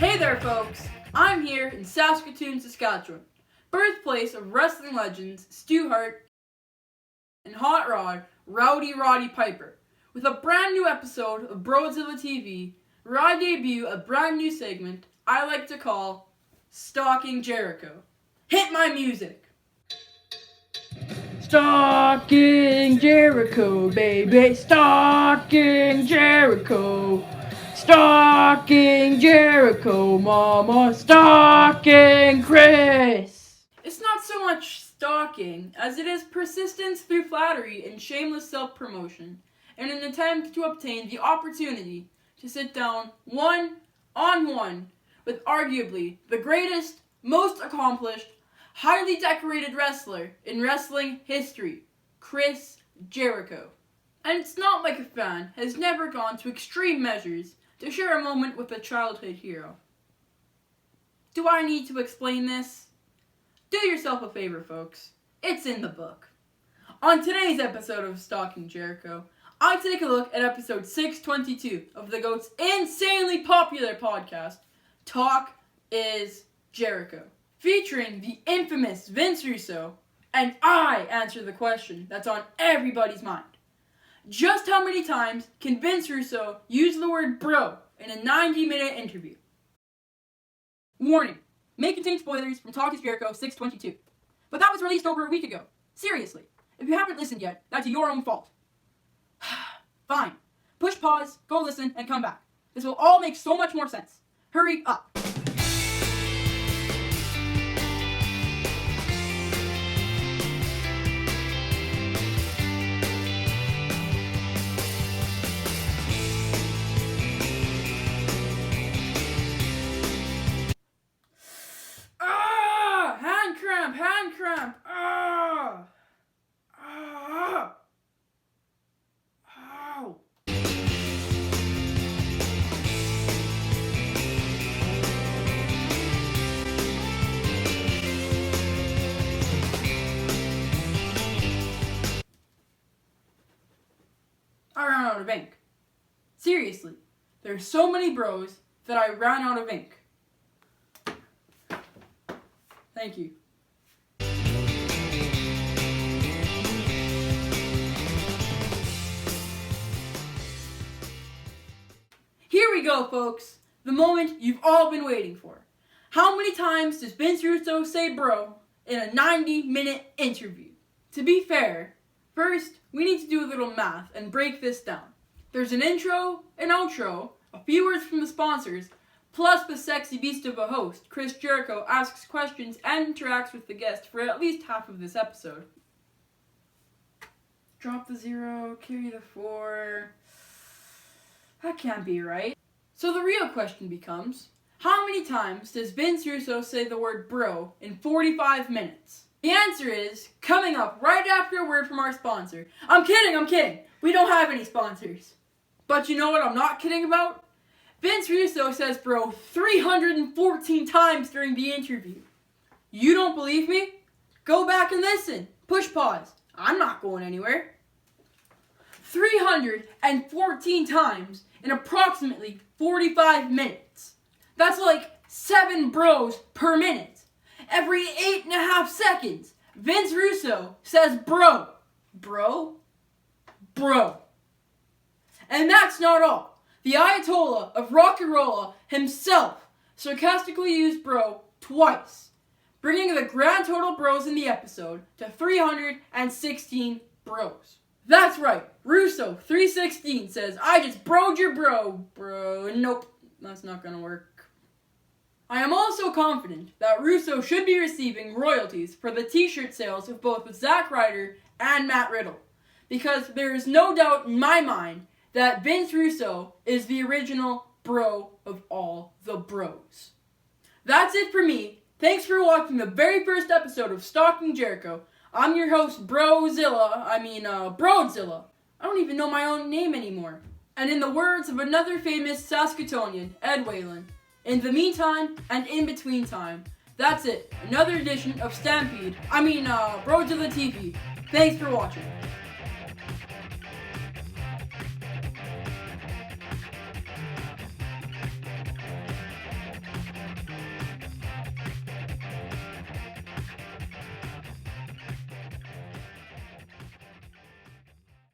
Hey there, folks! I'm here in Saskatoon, Saskatchewan, birthplace of wrestling legends Stu Hart and Hot Rod Rowdy Roddy Piper, with a brand new episode of Brodezilla TV, where I debut a brand new segment I like to call Stalking Jericho. Hit my music! Stalking Jericho, baby, stalking Jericho. Stalking Jericho, mama, stalking Chris. It's not so much stalking as it is persistence through flattery and shameless self-promotion in an attempt to obtain the opportunity to sit down one-on-one with arguably the greatest, most accomplished, highly decorated wrestler in wrestling history, Chris Jericho. And it's not like a fan has never gone to extreme measures to share a moment with a childhood hero. Do I need to explain this? Do yourself a favor, folks. It's in the book. On today's episode of Stalking Jericho, I take a look at episode 622 of the GOAT's insanely popular podcast, Talk is Jericho, featuring the infamous Vince Russo, and I answer the question that's on everybody's mind. Just how many times can Vince Russo use the word bro in a 90-minute interview? Warning, may contain spoilers from Talk is Jericho 622. But that was released over a week ago. Seriously, if you haven't listened yet, that's your own fault. Fine. Push pause, go listen, and come back. This will all make so much more sense. Hurry up. Hand cramp. Ow. I ran out of ink. Seriously, there's so many bros that I ran out of ink. Thank you. Here we go, folks. The moment you've all been waiting for. How many times does Vince Russo say bro in a 90-minute interview? To be fair, first, we need to do a little math and break this down. There's an intro, an outro, a few words from the sponsors, plus the sexy beast of a host, Chris Jericho, asks questions and interacts with the guest for at least half of this episode. Drop the 0, carry the 4... That can't be right. So the real question becomes, how many times does Vince Russo say the word bro in 45 minutes? The answer is coming up right after a word from our sponsor. I'm kidding. We don't have any sponsors. But you know what I'm not kidding about? Vince Russo says bro 314 times during the interview. You don't believe me? Go back and listen. Push pause. I'm not going anywhere. 314 times in approximately 45 minutes. That's like 7 bros per minute. Every 8.5 seconds, Vince Russo says bro. Bro. And that's not all. The Ayatollah of Rock and Rolla himself sarcastically used bro twice, bringing the grand total bros in the episode to 316 bros. That's right, Russo 316 says, I just broed your bro. Nope, that's not gonna work. I am also confident that Russo should be receiving royalties for the t-shirt sales of both Zack Ryder and Matt Riddle, because there is no doubt in my mind that Vince Russo is the original bro of all the bros. That's it for me. Thanks for watching the very first episode of Stalking Jericho. I'm your host, Brodezilla. I don't even know my own name anymore. And in the words of another famous Saskatoonian, Ed Whalen, in the meantime and in between time, that's it. Another edition of Brodezilla TV. Thanks for watching.